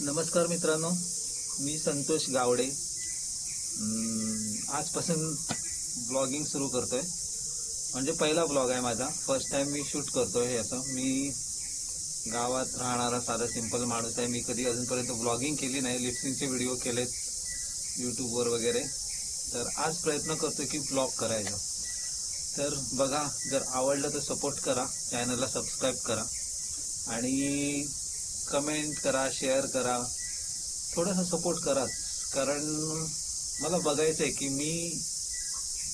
नमस्कार मित्रांनो, मी संतोष गावडे. आजपासून ब्लॉगिंग सुरू करतोय. म्हणजे पहिला ब्लॉग आहे माझा. फर्स्ट टाइम मी शूट करतोय हे असं. मी गावात राहणारा साधा सिंपल माणूस आहे. मी कधी अजूनपर्यंत ब्लॉगिंग केली नाही. लिपसिंगचे व्हिडिओ केलेत यूट्यूबवर वगैरे. तर आज प्रयत्न करतोय की ब्लॉग करायचा. तर बघा, जर आवडलं तर सपोर्ट करा, चॅनलला सबस्क्राईब करा आणि कमेंट करा, शेअर करा, थोडासा सपोर्ट कराच. कारण मला बघायचं आहे की मी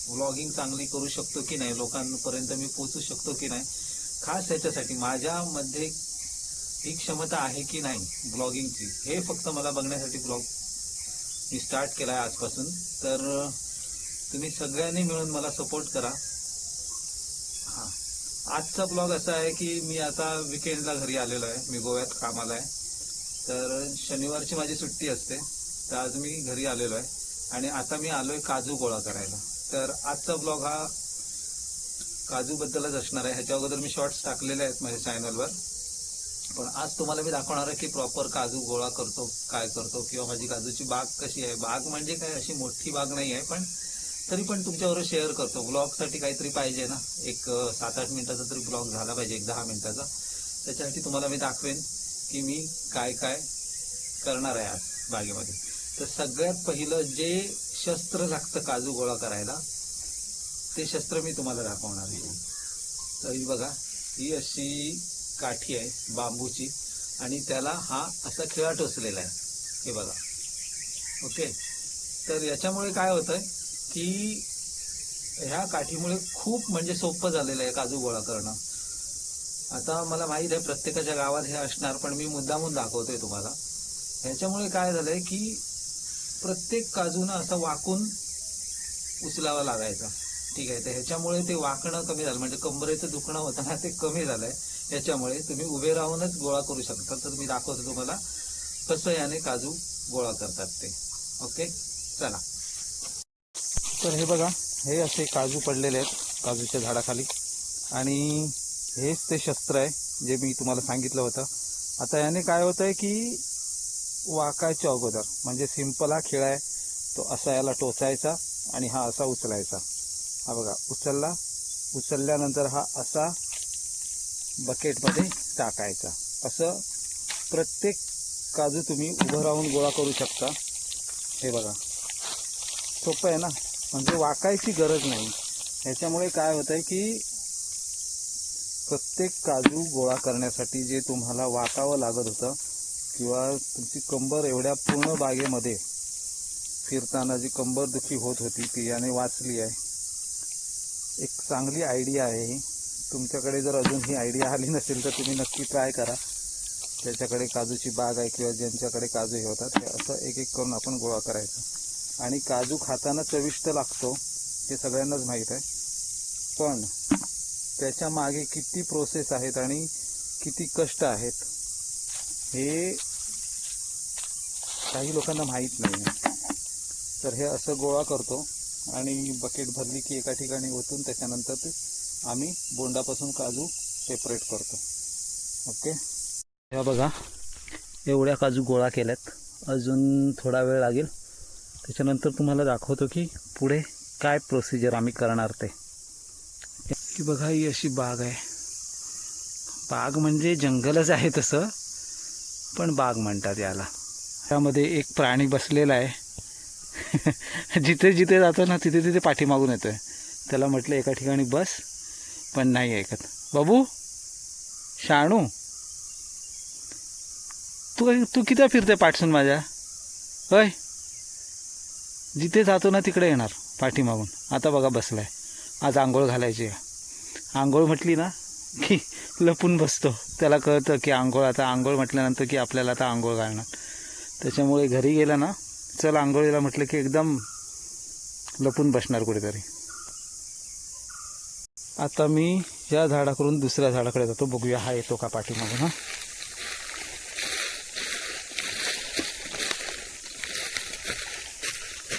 व्लॉगिंग चांगली करू शकतो की नाही, लोकांपर्यंत मी पोहोचू शकतो की नाही. खास ह्याच्यासाठी माझ्यामध्ये ही क्षमता आहे की नाही ब्लॉगिंगची, हे फक्त मला बघण्यासाठी ब्लॉग मी स्टार्ट केला आहे आजपासून. तर तुम्ही सगळ्यांनी मिळून मला सपोर्ट करा. हां, आजचा ब्लॉग असा आहे की मी आता विकेंडला घरी आलेलो आहे. मी गोव्यात कामाला आहे. तर शनिवारची माझी सुट्टी असते. तर आज मी घरी आलेलो आहे आणि आता मी आलोय काजू गोळा करायला. तर आजचा ब्लॉग हा काजूबद्दलच असणार आहे. ह्याच्या अगोदर मी शॉर्ट्स टाकलेले आहेत माझ्या चॅनलवर, पण आज तुम्हाला मी दाखवणार आहे की प्रॉपर काजू गोळा करतो, काय करतो, किंवा माझी काजूची बाग कशी आहे. बाग म्हणजे काय अशी मोठी बाग नाही आहे, पण तरी पण तुमच्याबरोबर शेअर करतो. ब्लॉगसाठी काहीतरी पाहिजे ना, एक 7-8 मिनिटाचा तरी ब्लॉग झाला पाहिजे, एक 10 मिनिटाचा. त्याच्यासाठी तुम्हाला मी दाखवेन की मी काय काय करणार आहे आज बागेमध्ये. तर सगळ्यात पहिलं जे शस्त्र लागतं काजू गोळा करायला, ते शस्त्र मी तुम्हाला दाखवणार आहे. तर ही बघा, ही अशी काठी आहे बांबूची आणि त्याला हा असा खिळा टोचलेला आहे, हे बघा. ओके, तर याच्यामुळे काय होतंय की ह्या काठीमुळे खूप म्हणजे सोपं झालेलं आहे काजू गोळा करणं. आता मला माहित आहे प्रत्येकाच्या गावात हे असणार, पण मी मुद्दामून दाखवतोय तुम्हाला. ह्याच्यामुळे काय झालंय की प्रत्येक काजू ना असा वाकून उचलावा लागायचा. ठीक आहे, तर ह्याच्यामुळे ते वाकणं कमी झालं, म्हणजे कंबरेचं दुखणं होतं ना, ते कमी झालंय. याच्यामुळे तुम्ही उभे राहूनच गोळा करू शकता. तर मी दाखवतो तुम्हाला कसं याने काजू गोळा करतात ते. ओके, चला. तर हे बघा, हे असे काजू पडलेले आहेत काजूच्या झाडाखाली आणि हेच ते शस्त्र आहे जे मी तुम्हाला सांगितलं होतं. आता याने काय होतं आहे की वाकायच्या अगोदर, म्हणजे सिंपल हा खेळ आहे, तो असा याला टोचायचा आणि हा असा उचलायचा. हा बघा, उचलल्यानंतर हा असा बकेटमध्ये टाकायचा. असं प्रत्येक काजू तुम्ही उभं राहून गोळा करू शकता. हे बघा, सोपं आहे ना, म्हणजे वाकायची गरज नाही. ह्याच्यामुळे काय होतं आहे की प्रत्येक काजू गोळा करण्यासाठी जे तुम्हाला वाकावं लागत होतं किंवा तुमची कंबर एवढ्या पूर्ण बागेमध्ये फिरताना जी कंबरदुखी होत होती, ती याने वाचली आहे. एक चांगली आयडिया आहे ही. तुमच्याकडे जर अजून ही आयडिया आली नसेल तर तुम्ही नक्की ट्राय करा. ज्याच्याकडे काजूची बाग आहे किंवा ज्यांच्याकडे काजू हे होतात, हे असं एक एक करून आपण गोळा करायचा. आणि काजू खाताना चविष्ट लागतो हे सगळ्यांनाच माहीत आहे, पण त्याच्या मागे किती प्रोसेस आहेत आणि किती कष्ट आहेत हे काही लोकांना माहीत नाही. तर हे असं गोळा करतो आणि बकेट भरली की एका ठिकाणी ओतून त्याच्यानंतर ते आम्ही बोंडापासून काजू सेपरेट करतो. ओके, ह्या बघा, एवढ्या काजू गोळा केल्यात. अजून थोडा वेळ लागेल. त्याच्यानंतर तुम्हाला दाखवतो की पुढे काय प्रोसिजर आम्ही करणार ते. की बघा, ही अशी बाग आहे. बाग म्हणजे जंगलच आहे तसं, पण बाग म्हणतात याला. त्यामध्ये एक प्राणी बसलेला आहे. जिथे जिथे जातो ना तिथे तिथे पाठीमागून येतोय. त्याला म्हटलं एका ठिकाणी बस, पण नाही ऐकत. बाबू शाणू, तू किती फिरते पाठसून माझ्या? होय, जिथे जातो ना तिकडे येणार पाठीमागून. आता बघा बसलाय. आज आंघोळ घालायची आहे. आंघोळ म्हटली ना की लपून बसतो. त्याला कळतं की आंघोळ म्हटल्यानंतर की आपल्याला आता आंघोळ घालणार. त्याच्यामुळे घरी गेला ना, चल आंघोळीला म्हटलं की एकदम लपून बसणार कुठेतरी. आता मी या झाडाकडून दुसऱ्या झाडाकडे जातो. बघूया हा येतो का पाठीमागून. हा,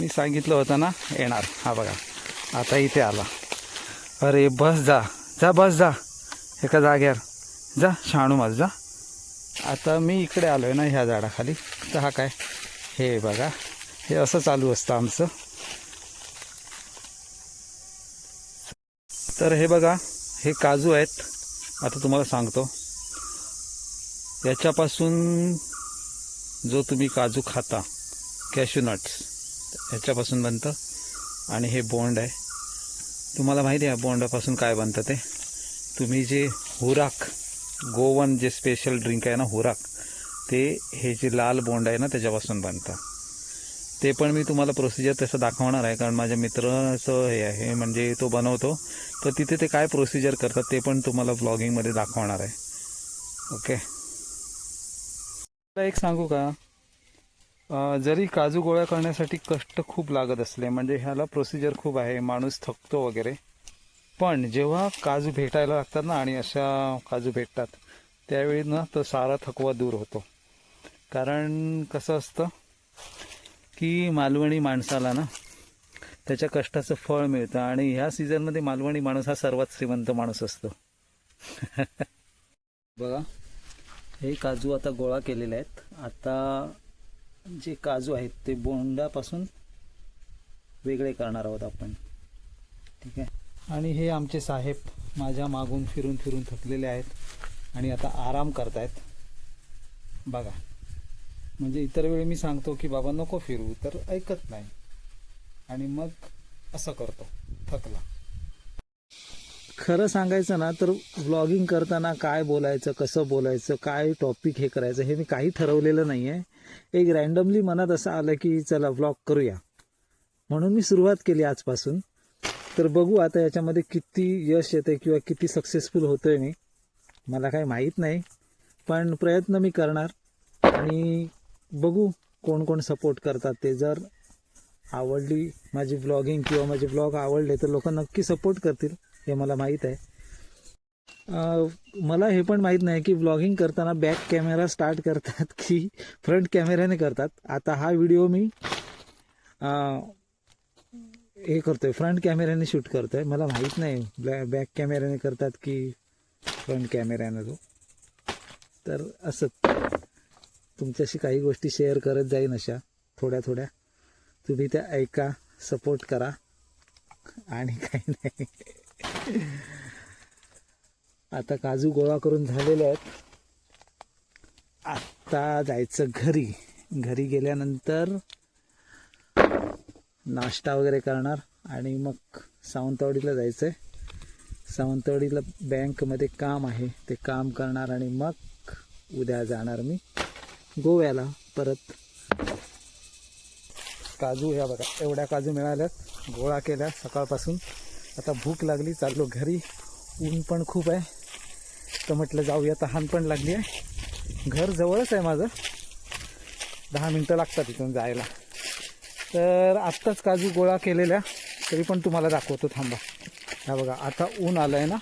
मी सांगितलं होतं ना येणार. हा बघा, आता इथे आला. अरे बस, जा जा, बस जा एका जाग्यावर जा. शाणू माझं जा. आता मी इकडे आलो आहे ना ह्या झाडाखाली, तर हा काय हे बघा, हे असं चालू असतं आमचं. तर हे बघा, हे काजू आहेत. आता तुम्हाला सांगतो, याच्यापासून जो तुम्ही काजू खाता, कॅशू नट्स, ह्याच्यापासून बनतं. आणि हे बोंड आहे, तुम्हाला माहिती आहे बोंडापासून काय बनतं ते. तुम्ही जे हुराक, गोवन जे स्पेशल ड्रिंक आहे ना हुराक, ते हे जे लाल बोंड आहे ना त्याच्यापासून बनतं. ते पण मी तुम्हाला प्रोसिजर तसं दाखवणार आहे, कारण माझ्या मित्राचं हे आहे, म्हणजे तो बनवतो, तर तिथे ते काय प्रोसिजर करतात ते पण तुम्हाला व्लॉगिंगमध्ये दाखवणार आहे. ओके. एक सांगू का, जरी काजू गोळा करण्यासाठी कष्ट खूप लागत असले, म्हणजे ह्याला प्रोसिजर खूप आहे, माणूस थकतो वगैरे, पण जेव्हा काजू भेटायला लागतात ना, आणि अशा काजू भेटतात त्यावेळी ना तो सारा थकवा दूर होतो. कारण कसं असतं की मालवणी माणसाला ना त्याच्या कष्टाचं फळ मिळतं, आणि ह्या सीझनमध्ये मालवणी माणूस हा सर्वात श्रीमंत माणूस असतो. बघा, हे काजू आता गोळा केलेले आहेत. आता जे काजू आहेत ते बोंडापासून वेगळे करणार आहोत आपण, ठीक आहे. आणि हे आमचे साहेब माझ्या मागून फिरून फिरून थकलेले आहेत आणि आता आराम करतायत बघा. म्हणजे इतर वेळी मी सांगतो की बाबा नको फिरू, तर ऐकत नाही, आणि मग असं करतो, थकला. खरं सांगायचं ना तर व्लॉगिंग करताना काय बोलायचं, कसं बोलायचं, काय टॉपिक हे करायचं, हे मी काही ठरवलेलं नाही आहे. एक रँडमली मनात असं आलं की चला व्लॉग करूया, म्हणून मी सुरुवात केली आजपासून. तर बघू आता याच्यामध्ये किती यश येते किंवा किती सक्सेसफुल होतोय मी, मला काही माहीत नाही, पण प्रयत्न मी करणार. आणि बघू कोण कोण सपोर्ट करतात ते. जर आवडली माझी व्लॉगिंग किंवा माझे व्लॉग आवडले तर लोक नक्की सपोर्ट करतील, हे मला माहीत आहे. मला हे पण माहीत नाही की व्लॉगिंग करताना बॅक कॅमेरा स्टार्ट करतात की फ्रंट कॅमेऱ्याने करतात. आता हा व्हिडिओ मी हे करतोय, फ्रंट कॅमेऱ्याने शूट करतोय. मला माहीत नाही बॅक कॅमेऱ्याने करतात की फ्रंट कॅमेऱ्याने. तो तर असं तुमच्याशी काही गोष्टी शेअर करत जाईन अशा थोड्या थोड्या, तुम्ही त्या ऐका, सपोर्ट करा, आणि काही नाही. आता काजू गोळा करून झालेले आहेत, आता जायचं घरी. घरी गेल्यानंतर नाश्ता वगैरे करणार आणि मग सावंतवाडीला जायचं आहे. सावंतवाडीला बँकमध्ये काम आहे, ते काम करणार आणि मग उद्या जाणार मी गोव्याला परत. काजू ह्या बघा, एवढ्या काजू मिळाल्यात, गोळा केल्या सकाळपासून. आता भूक लागली, चाललो घरी. ऊन पण खूप आहे, तर म्हटलं जाऊया, तहान पण लागली आहे. घर जवळच आहे माझं, 10 मिनटं लागतात इथून जायला. तर आत्ताच काजू गोळा केलेल्या, तरी पण तुम्हाला दाखवतो, थांबा. हा बघा, आता ऊन आलं आहे ना,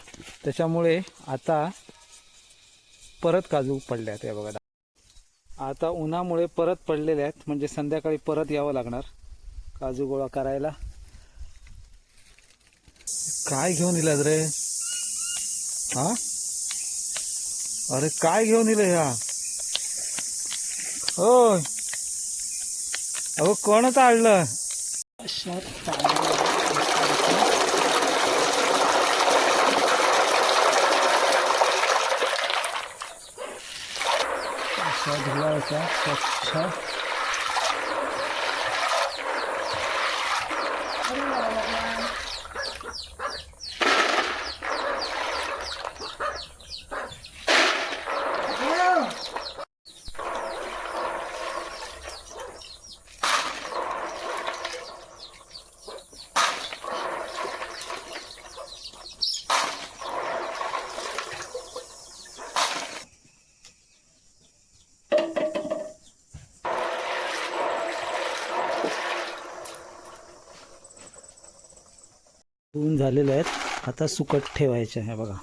त्याच्यामुळे आता परत काजू पडले आहेत. हे बघा, आता उन्हामुळे परत पडलेले आहेत, म्हणजे संध्याकाळी परत यावं लागणार काजू गोळा करायला. काय घेऊन इलाज रे? हा, अरे काय घेऊन इले ह्या? होय, अहो कोणच आणलं? धुवायचा स्वच्छ. धुवून झालेले आहेत, आता सुकट ठेवायचे आहे बघा.